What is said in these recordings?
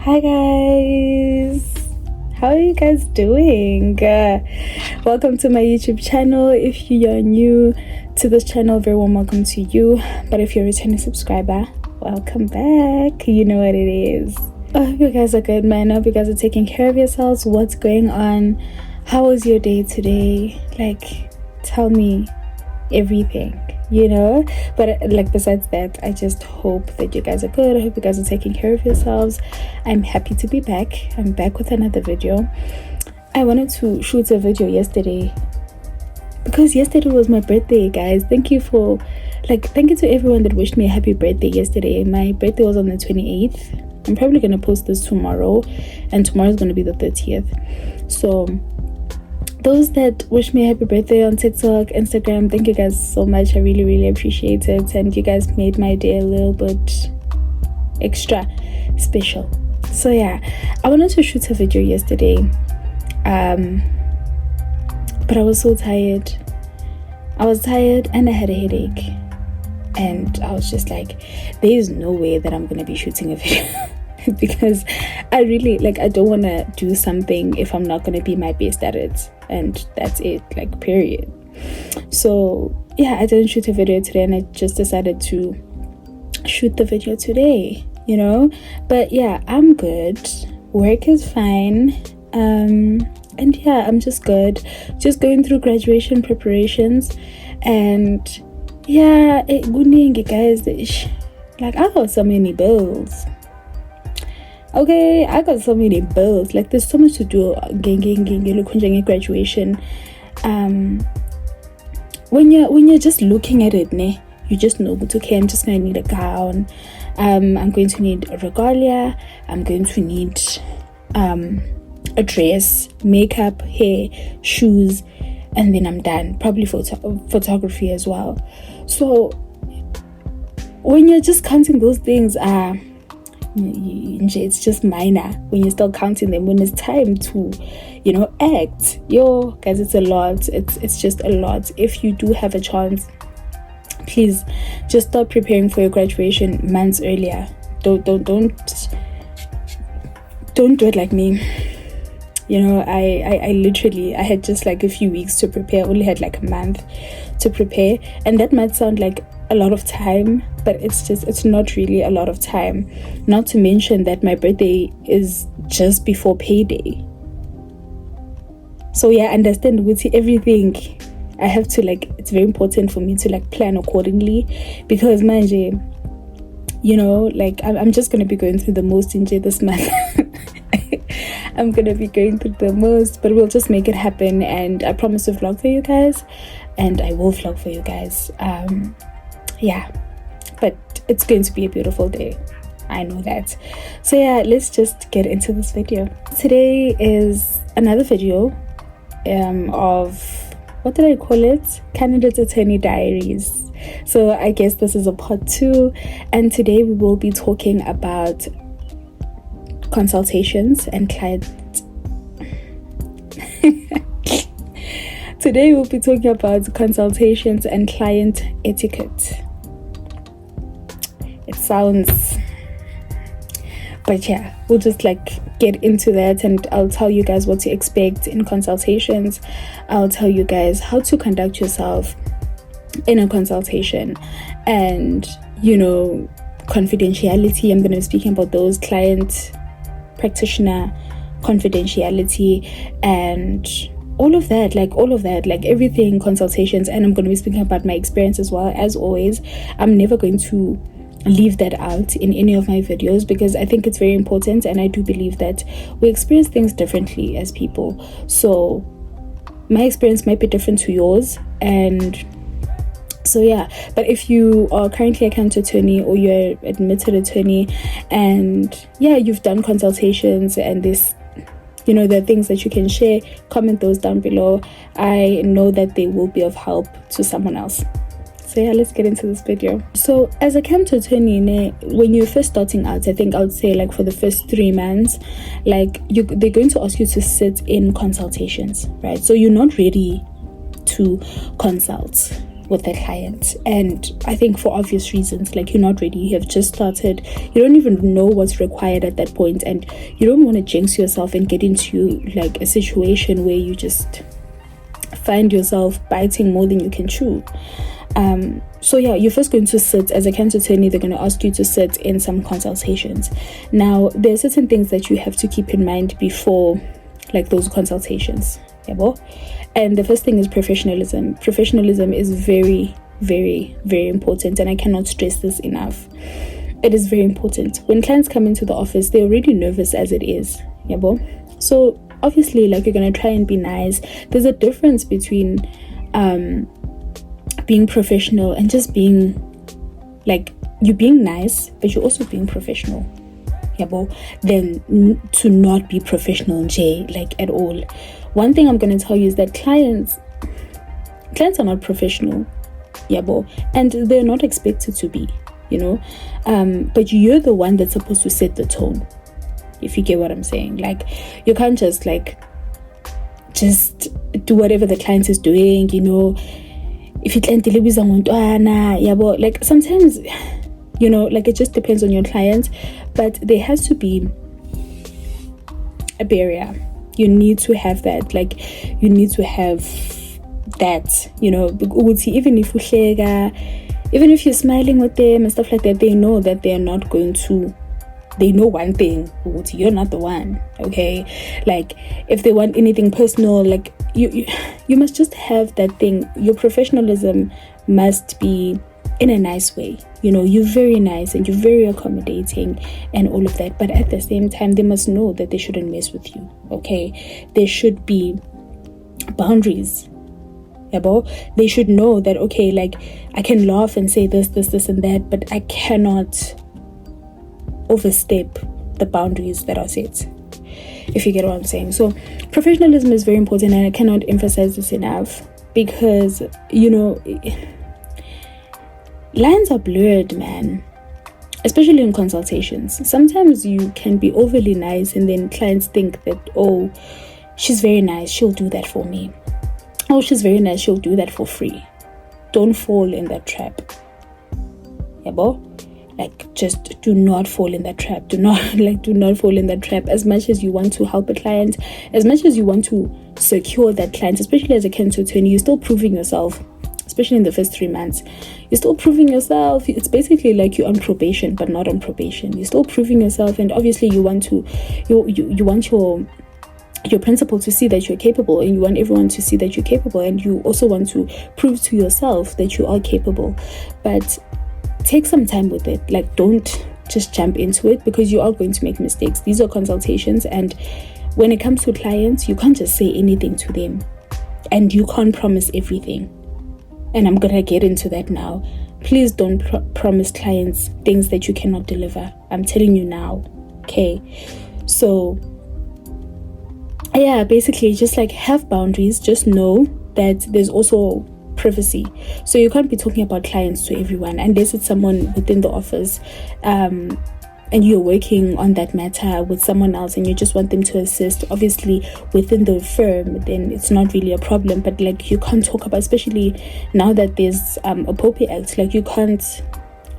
Hi guys, how are you guys doing? Welcome to my YouTube channel. If you are new to this channel, very warm welcome to you. But if you're a returning subscriber, welcome back. You know what it is. I hope you guys are good, man. I hope you guys are taking care of yourselves. What's going on? How was your day today? Like, tell me everything, but besides that, I just hope that you guys are good. I hope you guys are taking care of yourselves. I'm happy to be back. I'm back with another video. I wanted to shoot a video yesterday because yesterday was my birthday, guys. Thank you to everyone that wished me a happy birthday yesterday. My birthday was on the 28th. I'm probably gonna post this tomorrow, and tomorrow is gonna be the 30th. So those that wish me a happy birthday on TikTok, Instagram, thank you guys so much. I really appreciate it, and you guys made my day a little bit extra special. So yeah, I wanted to shoot a video yesterday, but I was so tired. I was tired and I had a headache, and I was just like, there is no way that I'm gonna be shooting a video because I don't want to do something if I'm not going to be my best at it, and that's it, period. So yeah, I didn't shoot a video today, and I just decided to shoot the video today, but yeah, I'm good. Work is fine, and yeah, I'm just good, just going through graduation preparations. And yeah, good guys, I got so many bills. Okay, I got so many bills. There's so much to do. Graduation. When you're just looking at it, you just know, okay, I'm just gonna need a gown. I'm going to need a regalia. I'm going to need a dress, makeup, hair, shoes, and then I'm done. Probably photography as well. So when you're just counting those things, it's just minor when you're still counting them. When it's time to act, guys, it's a lot. It's just a lot. If you do have a chance, please just start preparing for your graduation months earlier. Don't do it like me. I literally, I had just a few weeks to prepare. I only had a month to prepare, and that might sound like a lot of time, but it's not really a lot of time. Not to mention that my birthday is just before payday. So yeah, understand with everything I have to it's very important for me to plan accordingly, because manje, I'm just gonna be going through the most in this month. I'm gonna be going through the most, but we'll just make it happen. And I promise to vlog for you guys, and I will vlog for you guys. Yeah, but it's going to be a beautiful day, I know that. So yeah, let's just get into this video. Today is another video of, what did I call it? Candidate Attorney Diaries. So I guess this is a part 2, and today we will be talking about consultations and client. Today we'll be talking about consultations and client etiquette. It sounds, but yeah, we'll just get into that, and I'll tell you guys what to expect in consultations. I'll tell you guys how to conduct yourself in a consultation, and confidentiality. I'm going to be speaking about those, client practitioner confidentiality, and all of that, everything consultations. And I'm going to be speaking about my experience as well. As always, I'm never going to leave that out in any of my videos, because I think it's very important, and I do believe that we experience things differently as people. So my experience might be different to yours, and so yeah. But if you are currently a county attorney, or you're admitted attorney, and yeah, you've done consultations, and this, there are things that you can share, comment those down below. I know that they will be of help to someone else. So yeah, let's get into this video. So as a county attorney, when you're first starting out, I think I would say for the first 3 months, they're going to ask you to sit in consultations, right? So you're not ready to consult. with the client. And I think for obvious reasons, like, you're not ready, you have just started, you don't even know what's required at that point, and you don't want to jinx yourself and get into like a situation where you just find yourself biting more than you can chew. So yeah, you're first going to sit as a cancer attorney. They're going to ask you to sit in some consultations. Now, there are certain things that you have to keep in mind before like those consultations. And the first thing is professionalism. Professionalism is very, very, very important, and I cannot stress this enough. It is very important. When clients come into the office, they're already nervous as it is. So obviously, like, you're going to try and be nice. There's a difference between being professional and just being like, you being nice but you're also being professional, then to not be professional like at all. One thing I'm going to tell you is that clients are not professional, and they're not expected to be, but you're the one that's supposed to set the tone, if you get what I'm saying. Like, you can't just do whatever the client is doing, if you client like, sometimes, like, it just depends on your client, but there has to be a barrier. You need to have that, like, you need to have that, even if you even if you're smiling with them and stuff like that, they know that they're not going to, they know one thing, you're not the one, okay? Like, if they want anything personal, like, you must just have that thing. Your professionalism must be in a nice way, you're very nice and you're very accommodating and all of that, but at the same time, they must know that they shouldn't mess with you, okay? There should be boundaries. They should know that, okay, like, I can laugh and say this and that, but I cannot overstep the boundaries that are set, if you get what I'm saying. So professionalism is very important, and I cannot emphasize this enough, because lines are blurred, man, especially in consultations. Sometimes you can be overly nice, and then clients think that, oh, she's very nice, she'll do that for me. Oh, she's very nice, she'll do that for free. Don't fall in that trap. Like, just do not fall in that trap. Do not fall in that trap. As much as you want to help a client, as much as you want to secure that client, especially as a cancer attorney, you're still proving yourself, especially in the first 3 months. You're still proving yourself. It's basically like you're on probation, but not on probation. You're still proving yourself, and obviously you want your principal to see that you're capable, and you want everyone to see that you're capable, and you also want to prove to yourself that you are capable. But take some time with it. Like, don't just jump into it, because you are going to make mistakes. These are consultations, and when it comes to clients, you can't just say anything to them, and you can't promise everything. And I'm gonna get into that now. Please don't promise clients things that you cannot deliver. I'm telling you now, okay? So yeah, basically, just like, have boundaries. Just know that there's also privacy. So you can't be talking about clients to everyone, unless it's someone within the office, and you're working on that matter with someone else, and you just want them to assist, obviously within the firm, then it's not really a problem. But like, you can't talk about, especially now that there's a POPI Act, like, you can't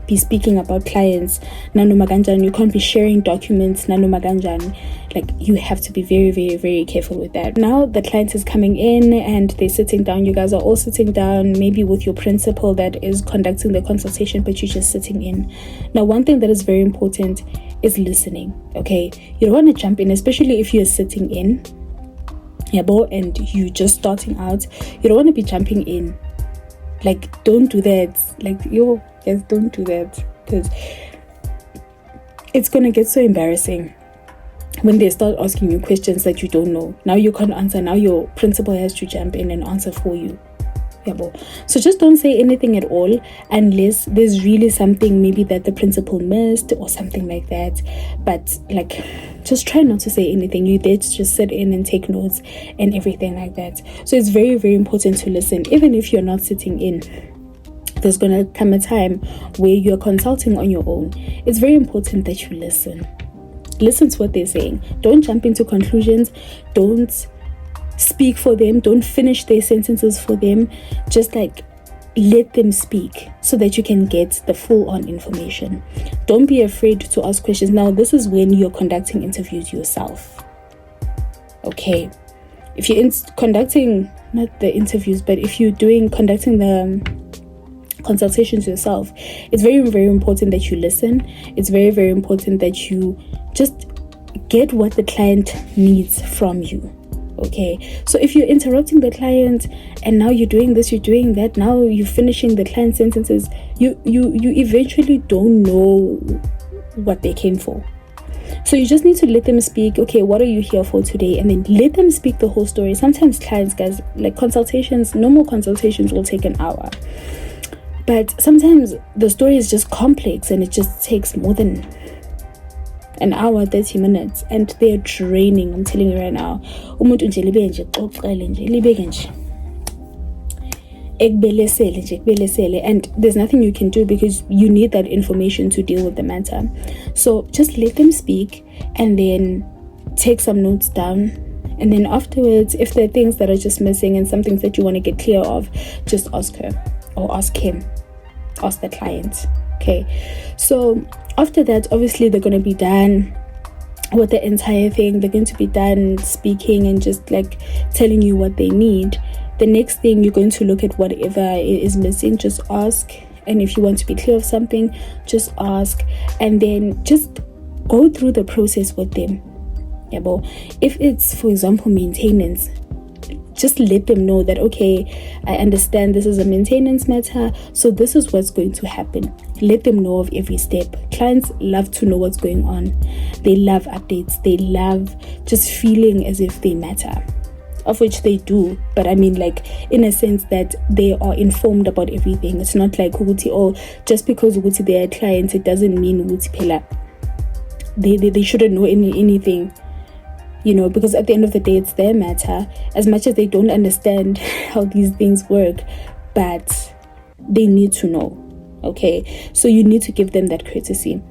be speaking about clients nanoma kanjani. You can't be sharing documents nanoma kanjani. Like, you have to be very, very, very careful with that. Now the client is coming in and they're sitting down. You guys are all sitting down, maybe with your principal that is conducting the consultation, but you're just sitting in. Now, one thing that is very important is listening, okay? You don't want to jump in, especially if you're sitting in, and you're just starting out. You don't want to be jumping in. Like, don't do that. Like, guys, don't do that, because it's gonna get so embarrassing when they start asking you questions that you don't know. Now you can't answer. Now your principal has to jump in and answer for you. So just don't say anything at all, unless there's really something maybe that the principal missed or something like that. But like, just try not to say anything. You there to just sit in and take notes and everything like that. So it's very, very important to listen, even if you're not sitting in. There's gonna come a time where you're consulting on your own. It's very important that you listen. Listen to what they're saying. Don't jump into conclusions. Don't speak for them. Don't finish their sentences for them. Just like, let them speak so that you can get the full-on information. Don't be afraid to ask questions. Now, this is when you're conducting interviews yourself. Okay, if you're conducting, not the interviews, but if you're conducting the consultations yourself, it's very, very important that you listen. It's very, very important that you just get what the client needs from you. Okay, so if you're interrupting the client and now you're doing this, you're doing that, now you're finishing the client's sentences, you eventually don't know what they came for. So you just need to let them speak. Okay, what are you here for today? And then let them speak the whole story. Sometimes clients, guys, like consultations, normal consultations will take an hour. But sometimes the story is just complex and it just takes more than an hour, 30 minutes, and they're draining. I'm telling you right now. And there's nothing you can do because you need that information to deal with the matter. So just let them speak and then take some notes down. And then afterwards, if there are things that are just missing and some things that you want to get clear of, just ask her or ask him, ask the client. Okay, so after that, obviously they're going to be done with the entire thing. They're going to be done speaking and just like telling you what they need. The next thing, you're going to look at whatever is missing, just ask. And if you want to be clear of something, just ask. And then just go through the process with them. Yeah, but if it's, for example, maintenance, just let them know that, okay, I understand this is a maintenance matter, so this is what's going to happen. Let them know of every step. Clients love to know what's going on. They love updates. They love just feeling as if they matter, of which they do. But I mean, like, in a sense that they are informed about everything. It's not like, just because they are clients, it doesn't mean they shouldn't know anything. You know, because at the end of the day, it's their matter. As much as they don't understand how these things work, but they need to know. Okay, so you need to give them that courtesy.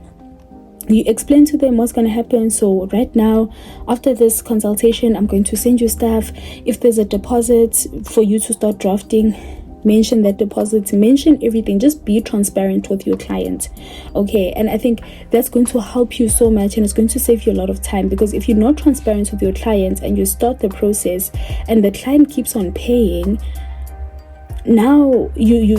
You explain to them what's going to happen. So right now, after this consultation, I'm going to send you stuff. If there's a deposit for you to start drafting, mention that deposit, mention everything. Just be transparent with your client. Okay, and I think that's going to help you so much, and it's going to save you a lot of time, because if you're not transparent with your client and you start the process and the client keeps on paying, now you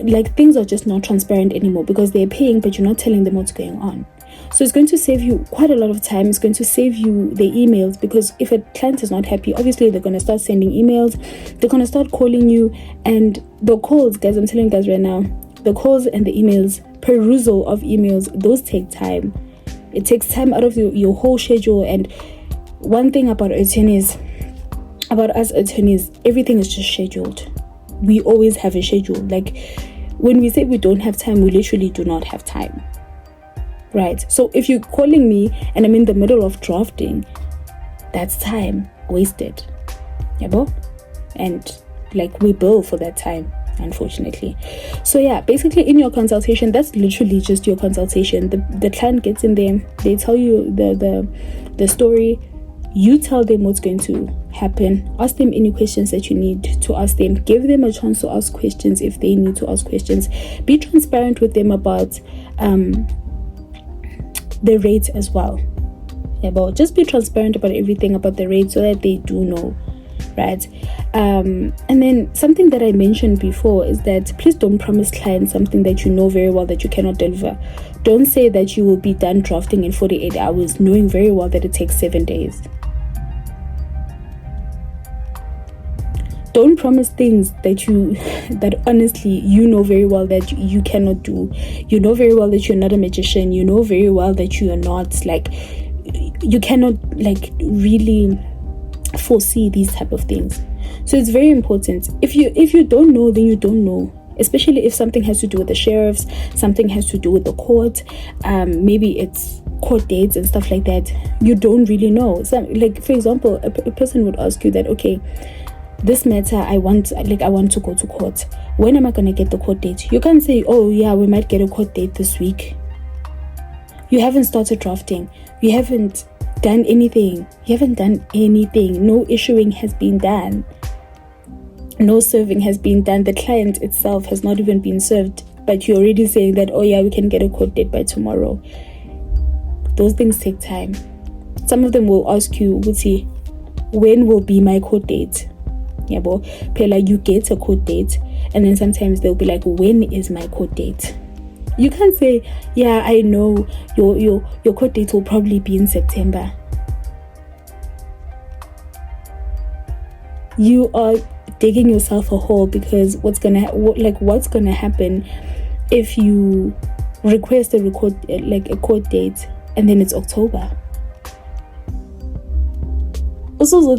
like, things are just not transparent anymore because they're paying but you're not telling them what's going on. So it's going to save you quite a lot of time. It's going to save you the emails, because if a client is not happy, obviously they're going to start sending emails. They're going to start calling you, and the calls, guys, I'm telling you guys right now, the calls and the emails, perusal of emails, those take time. It takes time out of your whole schedule. And one thing about us attorneys, everything is just scheduled. We always have a schedule. Like, when we say we don't have time, we literally do not have time. Right? So if you're calling me and I'm in the middle of drafting, that's time wasted. Yeah, and like, we bill for that time, unfortunately. So yeah, basically in your consultation, that's literally just your consultation. The client gets in there, they tell you the story, you tell them what's going to happen, ask them any questions that you need to ask them, give them a chance to ask questions if they need to ask questions. Be transparent with them about the rates as well. Yeah, but just be transparent about everything about the rate so that they do know, right? And then something that I mentioned before is that please don't promise clients something that you know very well that you cannot deliver. Don't say that you will be done drafting in 48 hours, knowing very well that it takes 7 days. Don't promise things that honestly you know very well that you cannot do. You know very well that you're not a magician. You know very well that you are not, like, you cannot, like, really foresee these type of things. So it's very important. If you don't know, then you don't know. Especially if something has to do with the sheriffs, something has to do with the court, maybe it's court dates and stuff like that. You don't really know. Like, for example, a person would ask you that, okay, this matter, I want to go to court. When am I going to get the court date? You can't say, oh yeah, we might get a court date this week. You haven't started drafting. You haven't done anything. No issuing has been done. no serving has been done, the client itself has not even been served, but you're already saying that, oh yeah, we can get a court date by tomorrow. Those things take time. Some of them will ask you, Wuti, when will be my court date? Yeah, but like you get a court date, and then sometimes they'll be like, when is my court date? You can't say, yeah, I know your court date will probably be in September. You are digging yourself a hole, because what's gonna happen if you request a court date and then it's October? Also,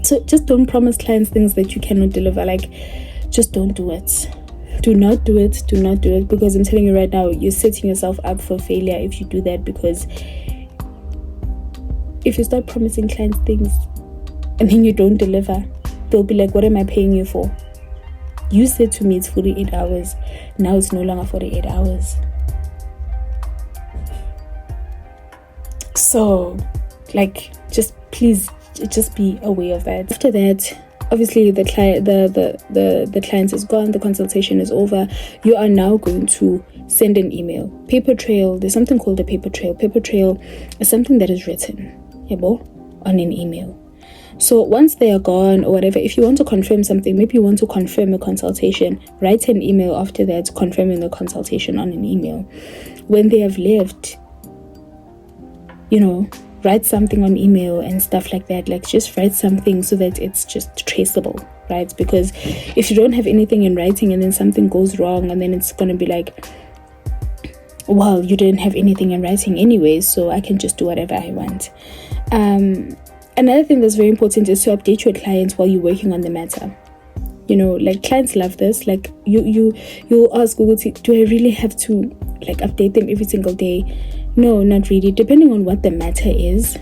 so just don't promise clients things that you cannot deliver. Like, just don't do it. Do not do it. Do not do it, because I'm telling you right now, you're setting yourself up for failure if you do that. Because if you start promising clients things and then you don't deliver, they'll be like, what am I paying you for? You said to me it's 48 hours. Now it's no longer 48 hours. So, like, just please, just be aware of that. After that, obviously the client is gone, the consultation is over. You are now going to send an email. Paper trail. There's something called a paper trail. Paper trail is something that is written, on an email. So once they are gone or whatever, if you want to confirm something, maybe you want to confirm a consultation, write an email after that confirming the consultation on an email. When they have left, write something on email and stuff like that. Like, just write something so that it's just traceable, right? Because if you don't have anything in writing and then something goes wrong, and then it's going to be like, well, you didn't have anything in writing anyway, so I can just do whatever I want. Another thing that's very important is to update your clients while you're working on the matter. Like, clients love this. Like, you'll ask Google, do I really have to update them every single day? No, not really. Depending on what the matter is,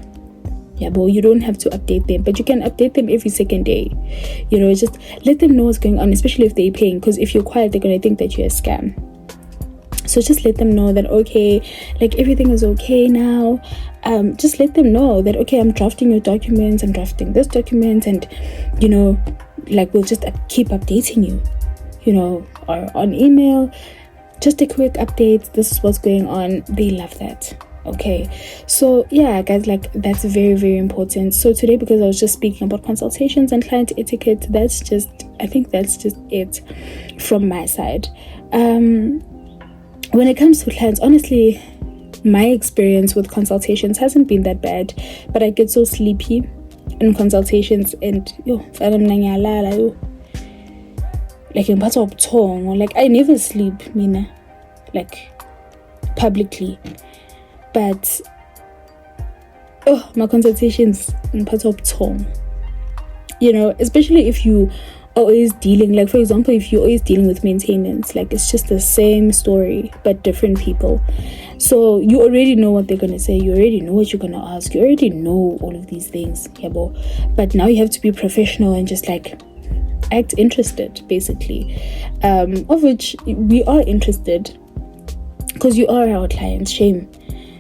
but you don't have to update them, but you can update them every second day. Just let them know what's going on, especially if they're paying, because if you're quiet, they're going to think that you're a scam. So just let them know that, okay, everything is okay now. Just let them know that, okay, I'm drafting your documents, I'm drafting this document, and we'll just keep updating you, or on email, just a quick update, this is what's going on. They love that. Okay, so yeah, guys, that's very, very important. So today, because I was just speaking about consultations and client etiquette, I think that's just it from my side. When it comes to clients, honestly, my experience with consultations hasn't been that bad, but I get so sleepy in consultations, and I never sleep, Mina, publicly, but my consultations in part of tongue, especially if you always dealing, for example, if you're always dealing with maintenance, it's just the same story but different people. So you already know what they're gonna say, you already know what you're gonna ask, you already know all of these things, but now you have to be professional and just act interested, basically, of which we are interested because you are our clients. Shame.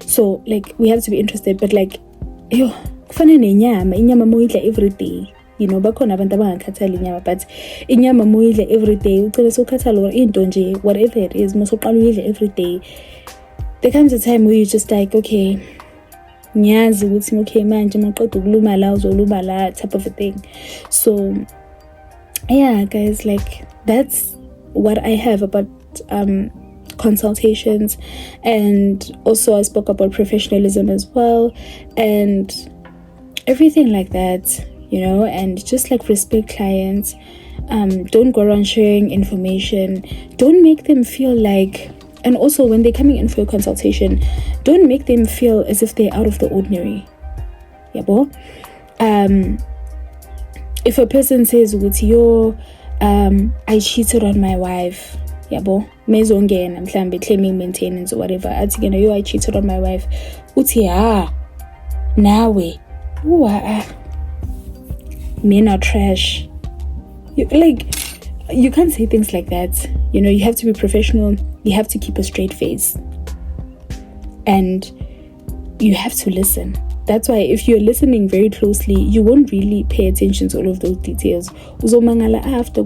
So we have to be interested, but kufana inyama moyidla every day. Bakhona abantu abangakhathali inyama, but inyama moyidla every day, ucela sokhathala into nje, whatever it is, mosoqala uyidla every day. There comes a time where you're just okay, ngiyazi ukuthi okay manje maqeda ukuluma la uzoluma la, type of a thing. So yeah, guys, that's what I have about consultations. And also I spoke about professionalism as well, and everything like that, and just respect clients. Don't go around sharing information. Don't make them feel and also when they're coming in for a consultation, don't make them feel as if they're out of the ordinary. If a person says, I cheated on my wife, mezongena mhlambe claiming maintenance or whatever, I cheated on my wife, nawe men are trash. You can't say things like that. You have to be professional, you have to keep a straight face, and you have to listen. That's why if you're listening very closly, you won't really pay attention to all of those details. Uzomangala after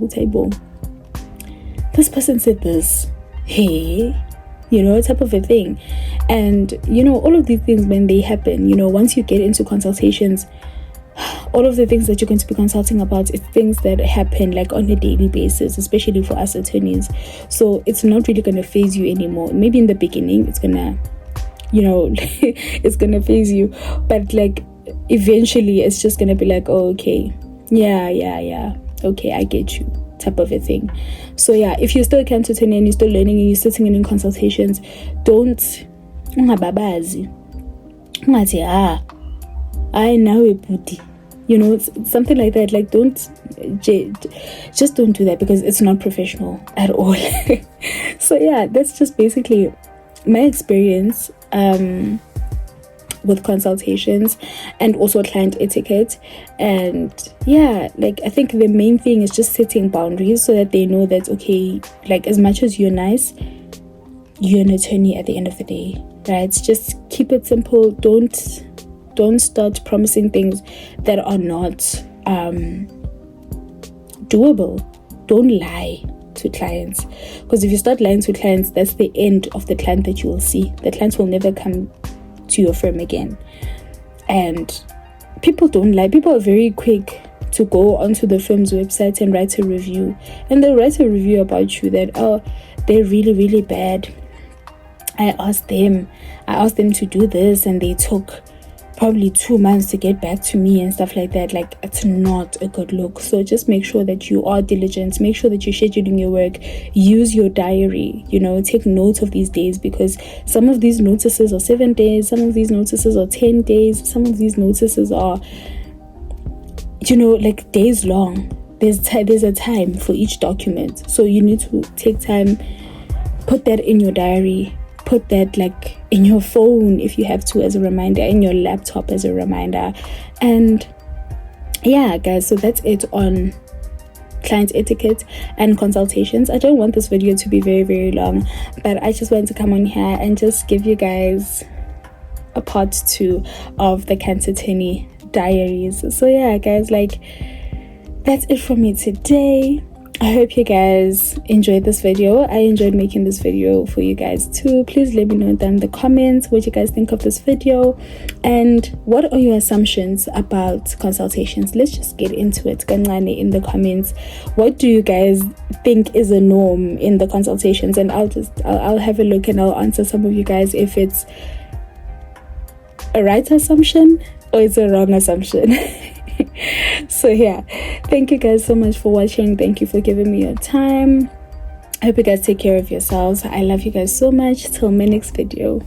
this person said this, hey, type of a thing. And all of these things, when they happen, once you get into consultations, all of the things that you're going to be consulting about is things that happen like on a daily basis, especially for us attorneys. So it's not really going to phase you anymore. Maybe in the beginning it's gonna it's gonna phase you, but like eventually it's just gonna be like, oh, okay, yeah, okay, I get you, type of a thing. So yeah, if you're still a cancer attorney and you're still learning and you're still sitting in consultations, don't ungababazi, ungathi I know a booty, something like that. Like, just don't do that, because it's not professional at all. So yeah, that's just basically my experience with consultations and also client etiquette. And yeah, like, I think the main thing is just setting boundaries so that they know that, okay, like, as much as you're nice, you're an attorney at the end of the day, right? Just keep it simple. Don't start promising things that are not doable. Don't lie to clients, because if you start lying to clients, that's the end of the client that you will see. The clients will never come to your firm again. And people don't lie. People are very quick to go onto the firm's website and write a review, and they'll write a review about you that, oh, they're really, really bad. I asked them to do this and they took probably 2 months to get back to me and stuff like that. Like, it's not a good look. So just make sure that you are diligent. Make sure that you're scheduling your work. Use your diary, take note of these days, because some of these notices are 7 days, some of these notices are 10 days, some of these notices are like days long. There's a time for each document, so you need to take time, put that in your diary, put that like in your phone if you have to as a reminder, in your laptop as a reminder. And yeah, guys, so that's it on client etiquette and consultations. I don't want this video to be very, very long, but I just wanted to come on here and just give you guys a part 2 of the cancer attorney diaries. So yeah, guys, like, that's it from me today. I hope you guys enjoyed this video. I enjoyed making this video for you guys too. Please let me know down in the comments what you guys think of this video, and what are your assumptions about consultations. Let's just get into it kancane in the comments. What do you guys think is a norm in the consultations? And I'll have a look and I'll answer some of you guys if it's a right assumption or it's a wrong assumption. So yeah, thank you guys so much for watching. Thank you for giving me your time. I hope you guys take care of yourselves. I love you guys so much. Till my next video.